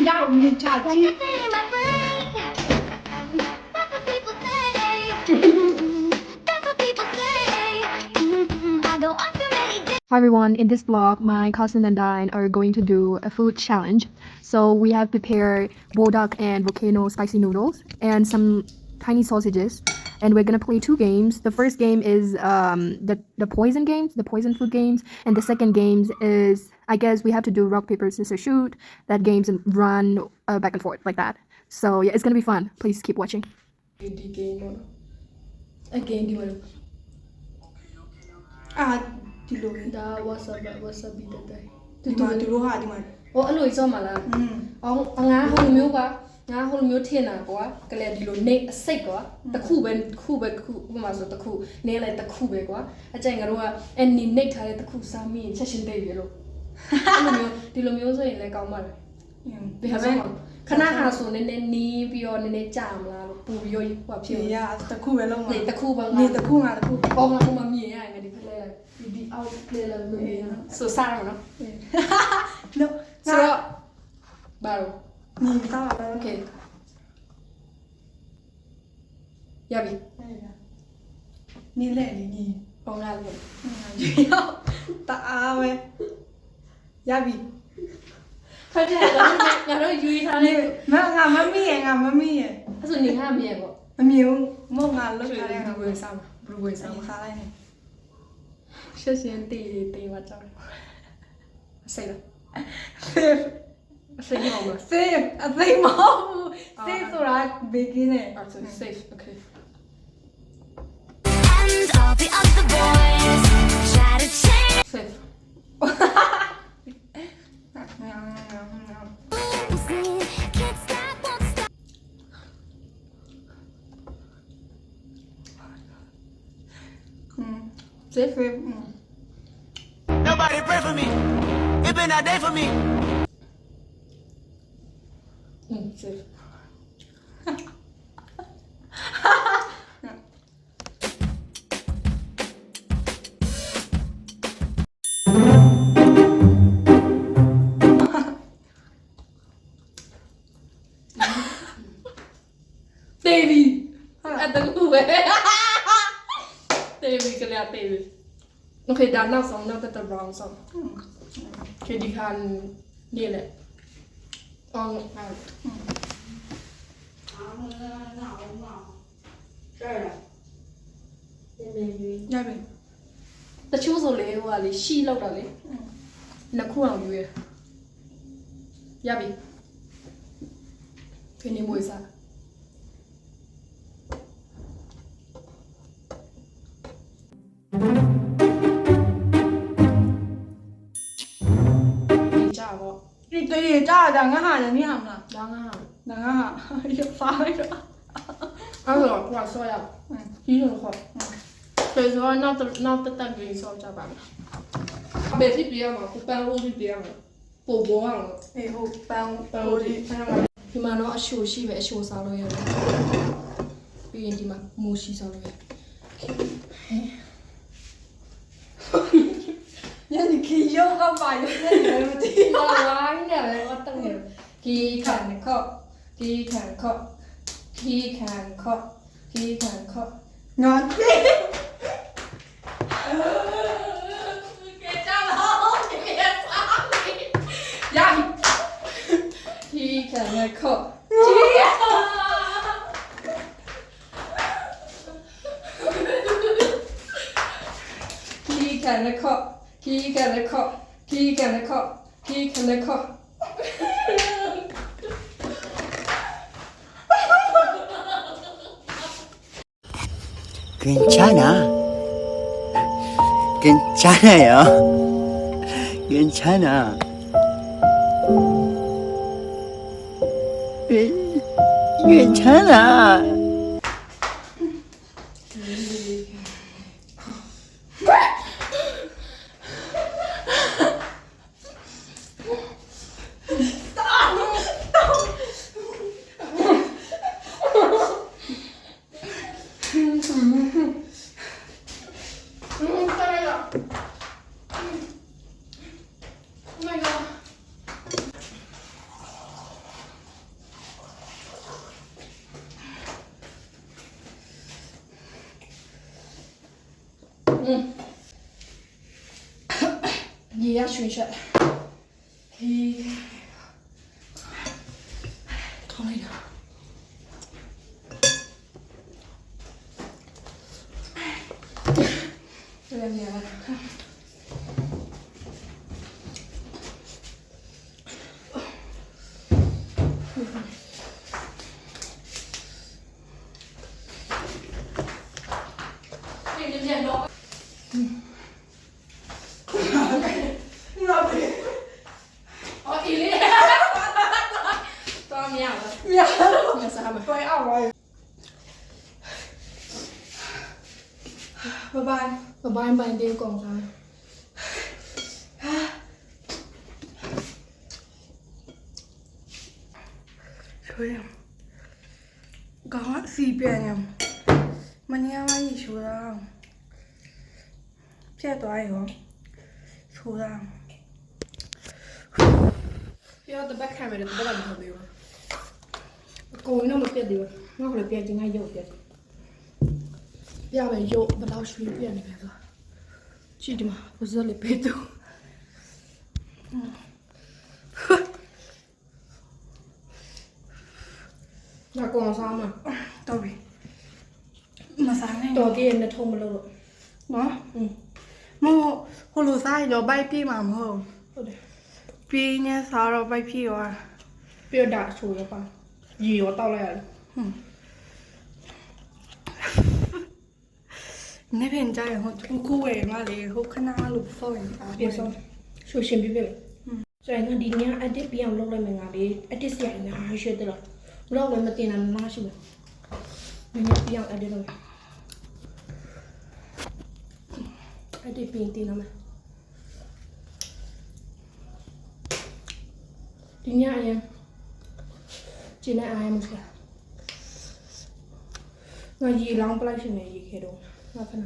ရောက်နေချာကြီး Hi everyone, in this vlog, my cousin and I are going to do a food challenge. So we have prepared bulldog and volcano spicy noodles and some tiny sausages. And we're gonna play two games. The first game is the poison games, the poison food games. And the second games is, I guess we have to do rock, paper, scissors, shoot. That games and run back and forth like that. So yeah, it's gonna be fun. Please keep watching. The game on. Again, do you ဒီလို da wasabi တဲ့တဲ့ ဒီမှာသူတို့ဟာဒီမှာ ဟောအဲ့လိုစောမလားအောင်ငါဟိုလိုမျိုးကငါဟိုလိုမျိုးထင်တာကွာကလေးဒီလိုနေအစိတ်ကွာတခုပဲဥပမာဆိုတခုနေလိုက်တခုပဲကွာအကြိုင်ငါတို့ကအနီနေထားတဲ့တခုစားမိရင်ချက်ရှင်တိတ်ရလို့အဲ့လိုမျိုးဒီလိုမျိုးဆိုရင်လည်းကောင်းပါလားဘယ်ဟာဆိုခဏဟာဆိုနည်းနည်းနီးပြီးတော့နည်းနည်းကြာမလားလို့ပူပြီးဟိုဖြစ်ရတခုပဲလုံးမှာ နေတခုပါငါ နေတခုငါတခု ပေါ်မှာဟိုမှာမြင်ရရင်ဒီဖက်လဲဒီအောက်လေလာလို့မြင်ရဆိုစားရမနော် no ဆိုတော့ဘာလို့ နေသားပါ โอเคရပြီ နေလဲနေနေ ပေါ်လာလို့ ရောက်တအားပဲရပြီ ခက်တယ်ငါတို့ယူထားတယ် ငါမမီးရငါမမီးရ အဲ့ဆိုနေငါမြင်ပေါ့ မမြင်ဘူးမောငါလောက်ထားတဲ့ငါ ဘယ်ဝင်စားမှာဘယ်ဝင်စား မ မှာ စားလိုက်နဲ့ ရှက်ရှင်တေးမှာကြောက်တယ်အစိမ့်လား safe အစိမ့်မအောင်လား safe အသိမဟုတ်ဘူး safe ဆိုတာဘေကင်းနဲ့ အဲ့ဆို safe okay And all the other boys try to change. safe Can't stop, won't stop. safe Nobody pray for me. It been a day for me. safe Baby အဲ့တကူပဲ Baby ကလေး baby Okay ဒါနောက်ဆုံးနောက်တစ် round ဆုံး Okay ဒီခါနေလေအောင် ရပြီ တချို့ဆိုလေဟိုကလေရှီလောက်တာလေနှစ်ခုအောင်ယူရပြီခင်းနေမွေးစားဒီကြပါ ဒီတရေကြာတာငါဟာလည်းမရမလား တော့ငါ ငါဟာရဖားလိုက်တော့ အဲ့တော့ကွာဆောရကြီးတော့ခေါ်ဆိုတော့နောက်တက်တက်ကြီးဆောကြပါမယ်အမေစီပြရမှာပန်းဦးစီပြရမှာပို့ပေါ်အောင် အေးဟုတ်ပန်း ပန်းဦးစီဒီမှာတော့အရှိုရှိပဲအရှိုစားလို့ရတယ်ပြီးရင်ဒီမှာမူရှိစားလို့ရ ညနေခီရောကပါရနေတယ်မသိ ဒီမှာဝိုင်းနေတယ်တော့တက်နေဒီခံခော့ဒီခံခော့ဒီခံခော့ဒီခံခော့ ငါသိ ကဲကြောက်လို့ဒီစားနေရဒီခံခော့ဒီခံခော့ဒီခံခော့ဒီခံခော့ဒီခံခော့ 괜찮아. 괜찮아요. 괜찮아. 괜찮아. ရေရရွှင်ချက်ဟေးထောင်းလိုက်တာလည်းမြန်လာပြန်တော့ 哦，伊哩，多少秒了？秒秒啥嘛？对200拜拜。我帮你把你点讲啥？所以，刚刚随便呀，没你阿妈一说的，别多哟，说的。 ပြောတော့ဘက်ခံမယ်တော့ဘက်ကမဟုတ်သေးဘူး။ကိုင်းတော့မပြတ်သေးဘူး။ငါ့ကိုလည်းပြတ်ချင်ငါရုပ်ပြတ်။ပြမယ်ရုပ်ဘယ်လောက်ရွှေပြတ်နေလဲဆို။ကြည့်ဒီမှာဘဇက်လေးပေးတော့။ငါကောင်စားမှာ တော်ပြီမစားနဲ့ တော်တည်းနဲ့ထုံးမလို့တော့ နော်မဟိုလိုစားရင်တော့ဘိုက်ပြေးမှာမဟုတ် ဟုတ်တယ် ပြေးနေစားတော့ဘိုက်ပြေးရော ပြတ်တာဆိုရပါရေရောတောက်လိုက်ရတယ် နေပြင်ကြရင်ဟိုကိုဝယ်မလေးဟိုခဏလို့စောရင်အား ပြတ်ဆုံးရှူရှင်ပြပြလေဆိုရင်ဒီည edit ပြအောင်လုပ်လိုက်မယ်ငါလေး edit စရိုင်းငါရွှေတယ်လို့လောက်လည်းမတင်တာမရှိဘူးညပြအောင် edit လုပ် edit ပြင်တင်လာမယ်ဒီညအရင်ကျင်းနေအားရမရှိငါရေလောင်းပလိုက်ရှင်နေရေခဲတော့ငါခဏ